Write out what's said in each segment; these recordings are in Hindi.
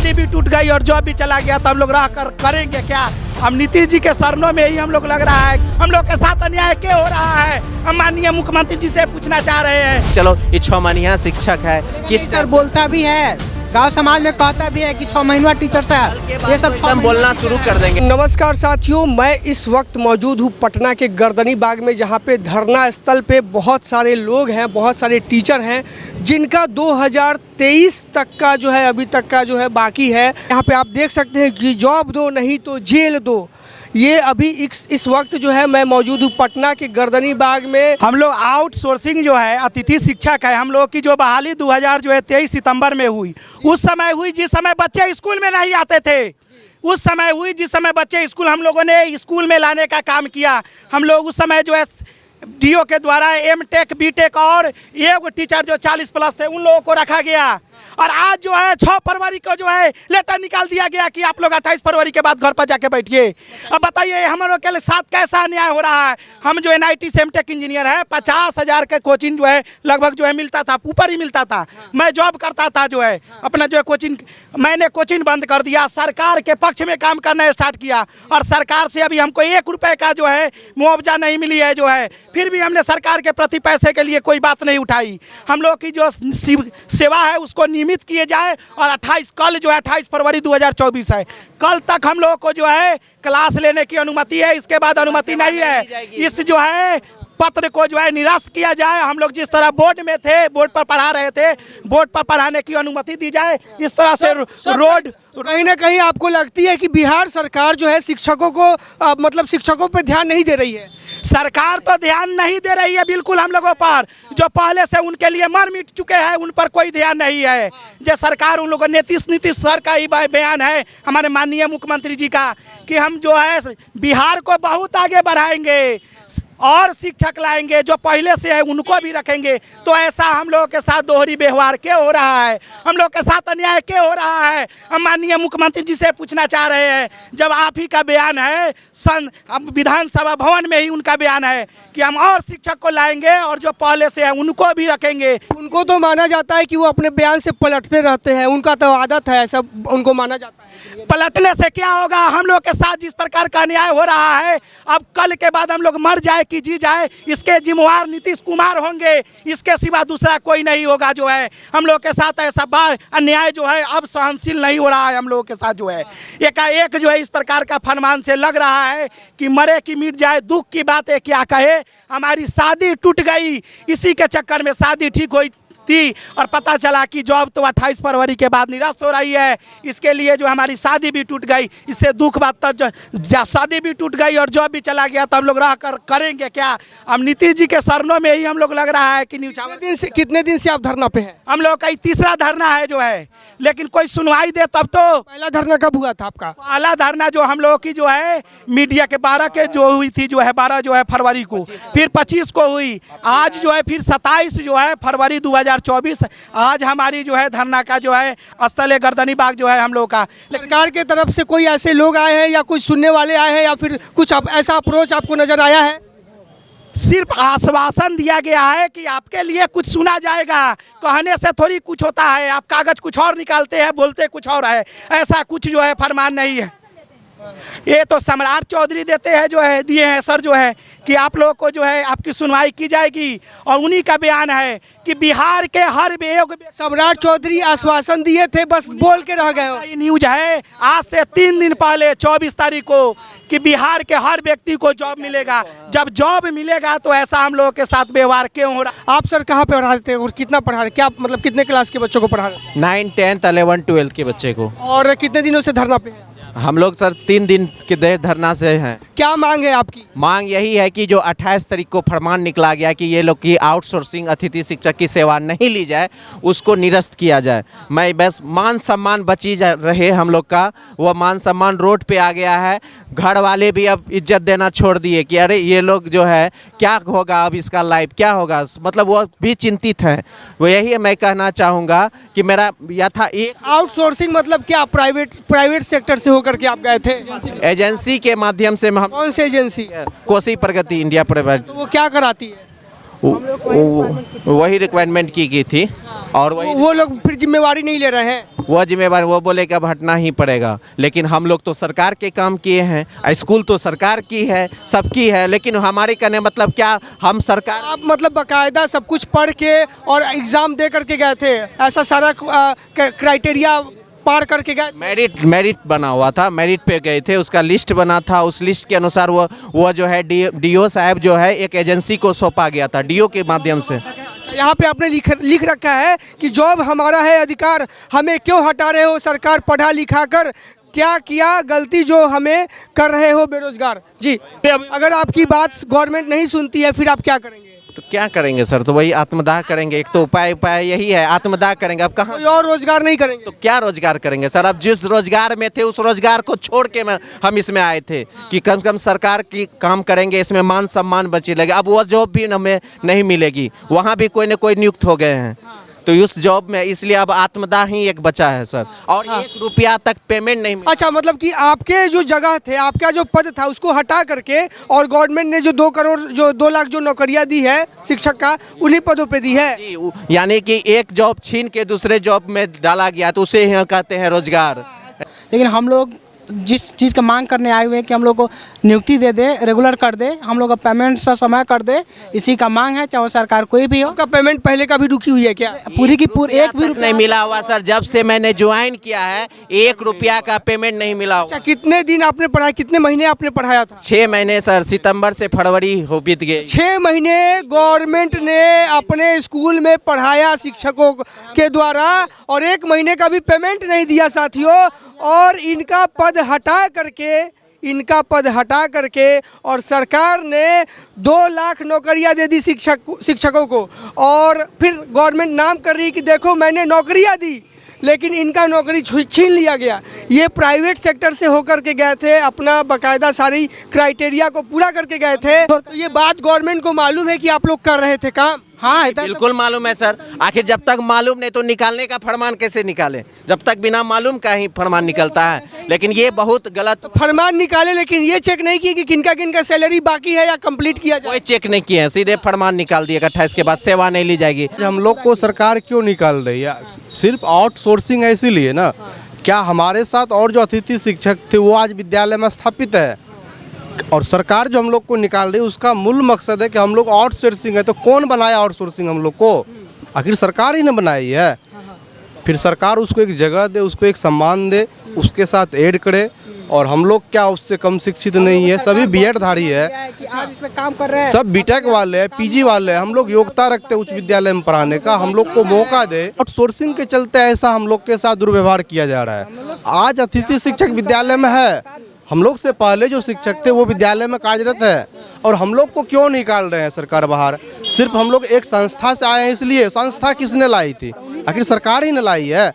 शादी भी टूट गई और जॉब भी चला गया तो हम लोग रह कर करेंगे क्या? हम नीतीश जी के शरणों में ही हम लोग लग रहा है। हम लोग के साथ अन्याय क्यों हो रहा है? हम माननीय मुख्यमंत्री जी से पूछना चाह रहे हैं। चलो ये 6 महीना शिक्षक है, किस सर बोलता भी है, गांव समाज में कहता भी है कि 6 महीना टीचर से ये सब हम बोलना शुरू कर देंगे। नमस्कार साथियों, मैं इस वक्त मौजूद हूँ पटना के गर्दनी बाग में, जहाँ पे धरना स्थल पे बहुत सारे लोग हैं, बहुत सारे टीचर हैं जिनका 2023 तक का जो है अभी तक का जो है बाकी है। यहाँ पे आप देख सकते हैं कि जॉब दो नहीं तो जेल दो। ये अभी इस वक्त जो है मैं मौजूद हूँ पटना के गर्दनी बाग में। हम लोग आउटसोर्सिंग जो है अतिथि शिक्षक है, हम लोग की जो बहाली 2023 सितंबर में हुई, उस समय हुई जिस समय बच्चे स्कूल में नहीं आते थे। उस समय हुई जिस समय बच्चे स्कूल, हम लोगों ने स्कूल में लाने का काम किया। हम लोग उस समय जो है डीओ के द्वारा एमटेक बीटेक और एक टीचर जो 40+ थे उन लोगों को रखा गया। और आज जो है 6 फरवरी को जो है लेटर निकाल दिया गया कि आप लोग 28 फरवरी के बाद घर पर जाके बैठिए। अब बताइए हम लोग के साथ कैसा अन्याय हो रहा है? हम जो NIT से एमटेक इंजीनियर है, 50,000 का कोचिंग जो है लगभग जो है मिलता था, ऊपर ही मिलता था। मैं जॉब करता था जो है अपना जो है कोचिंग, मैंने कोचिंग बंद कर दिया, सरकार के पक्ष में काम करना स्टार्ट किया और सरकार से अभी हमको 1 रुपये का जो है मुआवजा नहीं मिली है जो है। फिर भी हमने सरकार के प्रति पैसे के लिए कोई बात नहीं उठाई। हम लोग की जो सेवा है उसको नियमित किए जाए और 28 कल जो है 28 फरवरी 2024 है, कल तक हम लोगों को जो है क्लास लेने की अनुमति है, इसके बाद अनुमति नहीं है। इस जो है पत्र को जो है निरस्त किया जाए। हम लोग जिस तरह बोर्ड में थे, बोर्ड पर पढ़ा रहे थे, बोर्ड पर पढ़ाने की अनुमति दी जाए। इस तरह से रोड कहीं ना कहीं आपको लगती है कि बिहार सरकार जो है शिक्षकों को मतलब शिक्षकों पर ध्यान नहीं दे रही है? सरकार तो ध्यान नहीं दे रही है बिल्कुल हम लोगों पर। जो पहले से उनके लिए मर मिट चुके हैं उन पर कोई ध्यान नहीं है। जो सरकार उन लोगों नीतीश सर का ही बयान है, हमारे माननीय मुख्यमंत्री जी का, कि हम जो है बिहार को बहुत आगे बढ़ाएंगे और शिक्षक लाएंगे, जो पहले से है उनको भी रखेंगे। तो ऐसा हम लोगों के साथ दोहरी व्यवहार क्यों हो रहा है? हम लोग के साथ अन्याय क्यों हो रहा है? हम माननीय मुख्यमंत्री जी से पूछना चाह रहे हैं। जब आप ही का बयान है, विधानसभा भवन में ही उनका बयान है कि हम और शिक्षक को लाएंगे और जो पहले से है उनको भी रखेंगे। उनको तो माना जाता है कि वो अपने बयान से पलटते रहते हैं, उनका तो आदत है, ऐसा उनको माना जाता है। पलटने से क्या होगा? हम लोग के साथ जिस प्रकार का अन्याय हो रहा है, अब कल के बाद हम लोग मर जाए कि जी जाए, इसके जिम्मेवार नीतीश कुमार होंगे, इसके सिवा दूसरा कोई नहीं होगा। जो है हम लोग के साथ ऐसा बार अन्याय जो है अब सहनशील नहीं हो रहा है। हम लोगों के साथ जो है एकाएक जो है इस प्रकार का फरमान से लग रहा है कि मरे कि मिट जाए। दुख की बात है, क्या कहे, हमारी शादी टूट गई, इसी के चक्कर में शादी ठीक हुई थी और पता चला कि जॉब तो 28 फरवरी के बाद निरस्त हो रही है। इसके लिए जो हमारी शादी भी टूट गई, इससे दुख बात तो शादी भी टूट गई और जॉब भी चला गया तो हम लोग रह कर करेंगे क्या? हम नीतीश जी के शरणों में ही हम लोग लग रहा है कि कितने दिन से आप धरना पे हैं? हम लोग का तीसरा धरना है जो है, लेकिन कोई सुनवाई दे तब तो। पहला धरना कब हुआ था आपका? पहला धरना जो हम लोगों की जो है मीडिया के 12 के जो हुई थी जो है 12 जो है फरवरी को, फिर 25 को हुई, आज जो है फिर 27 जो है फरवरी 2024 आज हमारी जो है धरना का जो है स्थल गर्दनी बाग जो है हम लोग का। सरकार के तरफ से कोई ऐसे लोग आए हैं या कुछ सुनने वाले आए हैं या फिर कुछ ऐसा अप्रोच आपको नजर आया है? सिर्फ आश्वासन दिया गया है कि आपके लिए कुछ सुना जाएगा। कहने से थोड़ी कुछ होता है, आप कागज कुछ और निकालते हैं, बोलते कुछ और है, ऐसा कुछ जो है फरमान नहीं है। ये तो सम्राट चौधरी देते हैं जो है दिए हैं सर जो है कि आप लोगों को जो है आपकी सुनवाई की जाएगी और उन्हीं का बयान है कि बिहार के हर सम्राट चौधरी आश्वासन दिए थे, बस बोल के रह गए। ये न्यूज है आज से 3 दिन पहले 24 तारीख को कि बिहार के हर व्यक्ति को जॉब मिलेगा। जब जॉब मिलेगा तो ऐसा हम लोगों के साथ व्यवहार क्यों हो रहा? आप सर कहाँ पे पढ़ाते हैं और कितना पढ़ा रहे, क्या मतलब कितने क्लास के बच्चों को पढ़ा रहे? 9, 10, 11, 12 के बच्चे को। और कितने दिनों से धरना पे है? हम लोग सर 3 दिन के देर धरना से हैं। क्या मांग है आपकी? मांग यही है कि जो 28 तारीख को फरमान निकला गया कि ये लोग की आउटसोर्सिंग अतिथि शिक्षक की सेवा नहीं ली जाए, उसको निरस्त किया जाए। मैं बस मान सम्मान बची रहे हम लोग का, वो मान सम्मान रोड पे आ गया है। घर वाले भी अब इज्जत देना छोड़ दिए कि अरे ये लोग जो है क्या होगा, अब इसका लाइफ क्या होगा, मतलब वो भी चिंतित हैं। वो यही मैं कहना चाहूँगा कि मेरा यथा एक आउटसोर्सिंग मतलब क्या, प्राइवेट सेक्टर से करके आप गए थे? एजेंसी के माध्यम से। कौन सी एजेंसी? कोसी प्रगति इंडिया प्राइवेट। तो वो क्या कराती है? वही रिक्वायरमेंट की थी और वही वो लोग फिर जिम्मेवारी नहीं ले रहे हैं। वह जिम्मेवार वो बोले कि अब हटना ही पड़ेगा, लेकिन हम लोग तो सरकार के काम किए हैं, स्कूल तो सरकार की है, सबकी है, लेकिन हमारे कहने मतलब क्या हम सरकार आप मतलब बाकायदा सब कुछ पढ़ के और एग्जाम दे करके गए थे, ऐसा सारा क्राइटेरिया पार करके गए? मेरिट बना हुआ था, मेरिट पे गए थे, उसका लिस्ट बना था, उस लिस्ट के अनुसार वो जो है डीओ साहब जो है एक एजेंसी को सौंपा गया था डीओ के माध्यम से। यहाँ पे आपने लिख रखा है कि जॉब हमारा है अधिकार, हमें क्यों हटा रहे हो सरकार पढ़ा लिखा कर, क्या किया गलती जो हमें कर रहे हो बेरोजगार। जी, अगर आपकी बात गवर्नमेंट नहीं सुनती है फिर आप क्या करेंगे? तो क्या करेंगे सर, तो वही आत्मदाह करेंगे, एक तो उपाय यही है, आत्मदाह करेंगे। अब कहाँ कोई और रोजगार नहीं करेंगे? तो क्या रोजगार करेंगे सर, अब जिस रोजगार में थे उस रोजगार को छोड़ के हम इसमें आए थे कि कम से कम सरकार की काम करेंगे, इसमें मान सम्मान बची लगे। अब वो जॉब भी हमें नहीं मिलेगी, वहाँ भी कोई न कोई नियुक्त हो गए हैं, तो उस जॉब में इसलिए अब आत्मदाह ही एक बचा है सर, और 1 रुपया तक पेमेंट नहीं मिला। अच्छा, मतलब कि आपके जो जगह थे, आपका जो पद था उसको हटा करके और गवर्नमेंट ने जो 2 करोड़ जो 2 लाख जो नौकरियां दी है शिक्षक का, उन्हीं पदों पे दी है। यानी कि एक जॉब छीन के दूसरे जॉब में डाला गया, तो उसे ही कहते हैं रोजगार। लेकिन हम लोग जिस चीज़ का मांग करने आए हुए हैं कि हम लोग को नियुक्ति दे दे, रेगुलर कर दे, हम लोग का पेमेंट समय कर दे, इसी का मांग है, चाहे सरकार कोई भी हो। आपका पेमेंट पहले का भी रुकी हुई है क्या? पूरी की पूरी 1 भी रुपया नहीं मिला हुआ सर, जब से मैंने ज्वाइन किया है 1 रुपया का पेमेंट नहीं मिला हुआ। अच्छा, कितने दिन आपने पढ़ाया, कितने महीने आपने पढ़ाया था? 6 महीने सर, सितंबर से फरवरी हो बीत गए। 6 महीने गवर्नमेंट ने अपने स्कूल में पढ़ाया शिक्षकों के द्वारा, और 1 महीने का भी पेमेंट नहीं दिया साथियों, और इनका पद हटा करके और सरकार ने 2 लाख नौकरियां दे दी शिक्षकों को, और फिर गवर्नमेंट नाम कर रही है कि देखो मैंने नौकरियां दी, लेकिन इनका नौकरी छीन लिया गया। ये प्राइवेट सेक्टर से होकर के गए थे, अपना बाकायदा सारी क्राइटेरिया को पूरा करके गए थे। तो ये बात गवर्नमेंट को मालूम है कि आप लोग कर रहे थे काम? हाँ, बिल्कुल मालूम है सर, आखिर जब तक मालूम नहीं तो निकालने का फरमान कैसे निकाले, जब तक बिना मालूम का ही फरमान निकलता है, लेकिन ये बहुत गलत। फरमान निकाले, लेकिन ये चेक नहीं किया कि किनका किनका सैलरी बाकी है या कंप्लीट किया जाए? कोई चेक नहीं किया है, सीधे फरमान निकाल दिया 28 के बाद सेवा नहीं ली जाएगी। हम लोग को सरकार क्यों निकाल रही है? सिर्फ आउटसोर्सिंग है इसीलिए ना। क्या हमारे साथ और जो अतिथि शिक्षक थे वो आज विद्यालय में स्थापित है, और सरकार जो हम लोग को निकाल रही है उसका मूल मकसद है कि हम लोग आउटसोर्सिंग है। तो कौन बनाया आउटसोर्सिंग हम लोग को? आखिर सरकार ही ने बनाई है। फिर सरकार उसको एक जगह दे, उसको एक सम्मान दे, उसके साथ ऐड करे, और हम लोग क्या उससे कम शिक्षित नहीं है, सभी बीएड धारी है, काम कर रहे हैं, सब बीटेक वाले हैं, पीजी वाले हैं, हम लोग योग्यता रखते हैं उच्च विद्यालय में पढ़ाने का, हम लोग को मौका दे। आउटसोर्सिंग के चलते ऐसा हम लोग के साथ दुर्व्यवहार किया जा रहा है। आज अतिथि शिक्षक विद्यालय में है, हम लोग से पहले जो शिक्षक थे वो विद्यालय में कार्यरत है, और हम लोग को क्यों निकाल रहे हैं सरकार बाहर? सिर्फ हम लोग एक संस्था से आए हैं, इसलिए संस्था किसने लाई थी? आखिर सरकार ही ने लाई है।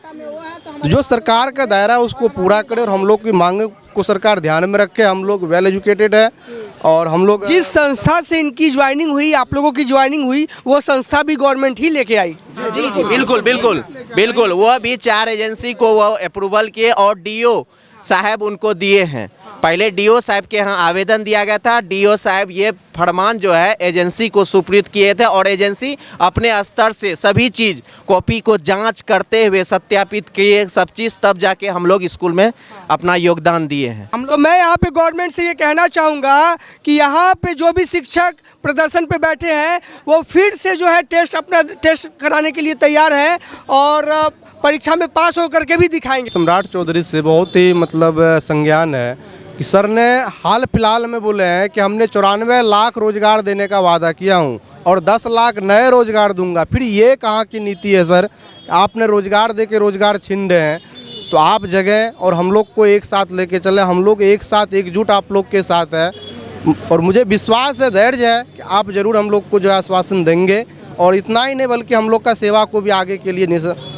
जो सरकार का दायरा है उसको पूरा करे, और हम लोग की मांग को सरकार ध्यान में रखे। हम लोग वेल एजुकेटेड है, और हम लोग जिस संस्था से इनकी ज्वाइनिंग हुई, आप लोगों की ज्वाइनिंग हुई, वो संस्था भी गवर्नमेंट ही लेके आई। जी जी, बिल्कुल बिल्कुल बिल्कुल, वो भी 4 एजेंसी को वो अप्रूवल किए, और डीओ साहब उनको दिए हैं। पहले डीओ साहब के यहाँ आवेदन दिया गया था, डीओ साहब ये फरमान जो है एजेंसी को सुपुर्द किए थे, और एजेंसी अपने स्तर से सभी चीज़ कॉपी को जांच करते हुए सत्यापित किए सब चीज़, तब जाके हम लोग स्कूल में अपना योगदान दिए हैं। तो मैं यहाँ पे गवर्नमेंट से ये कहना चाहूँगा कि यहाँ पे जो भी शिक्षक प्रदर्शन पे बैठे हैं वो फिर से जो है अपना टेस्ट कराने के लिए तैयार है, और परीक्षा में पास होकर के भी दिखाएंगे। सम्राट चौधरी से बहुत ही मतलब संज्ञान है कि सर ने हाल फिलहाल में बोले हैं कि हमने 94 लाख रोजगार देने का वादा किया हूं, और 10 लाख नए रोजगार दूंगा। फिर ये कहाँ की नीति है सर? आपने रोजगार दे के रोजगार छीन रहे हैं, तो आप जगह और हम लोग को एक साथ लेके चले, हम लोग एक साथ एकजुट आप लोग के साथ है, और मुझे विश्वास है, धैर्य है कि आप जरूर हम लोग को जो आश्वासन देंगे, और इतना ही नहीं बल्कि हम लोग का सेवा को भी आगे के लिए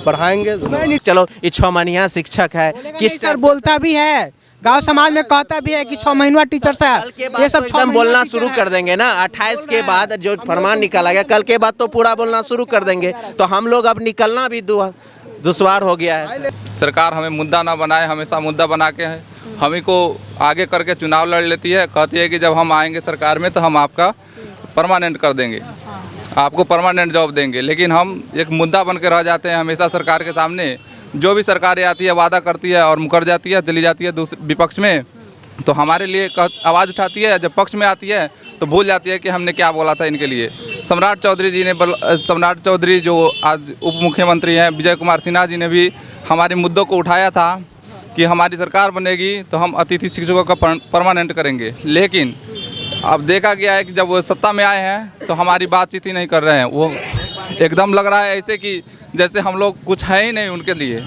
बढ़ाएंगे। चलो, ये 6 महीना शिक्षक है, किस सर बोलता भी है, गांव समाज में कहता भी है कि 6 महीना टीचर से ये सब एकदम बोलना शुरू कर देंगे ना। 28 के बाद जो फरमान निकाला गया, कल के बाद तो पूरा बोलना शुरू कर देंगे, तो हम लोग अब निकलना भी दुश्वार हो गया है। सरकार हमें मुद्दा ना बनाए, हमेशा मुद्दा बना के हम ही को आगे करके चुनाव लड़ लेती है, कहती है कि जब हम आएंगे सरकार में तो हम आपका परमानेंट कर देंगे। आपको परमानेंट जॉब देंगे, लेकिन हम एक मुद्दा बन के रह जाते हैं हमेशा सरकार के सामने। जो भी सरकारें आती है वादा करती है और मुकर जाती है, चली जाती है दूसरे विपक्ष में, तो हमारे लिए आवाज़ उठाती है। जब पक्ष में आती है तो भूल जाती है कि हमने क्या बोला था इनके लिए। सम्राट चौधरी जो आज उप मुख्यमंत्री हैं, विजय कुमार सिन्हा जी ने भी हमारे मुद्दों को उठाया था कि हमारी सरकार बनेगी तो हम अतिथि शिक्षकों का परमानेंट करेंगे। लेकिन अब देखा गया है कि जब वो सत्ता में आए हैं तो हमारी बातचीत ही नहीं कर रहे हैं। वो एकदम लग रहा है ऐसे कि जैसे हम लोग कुछ है ही नहीं उनके लिए।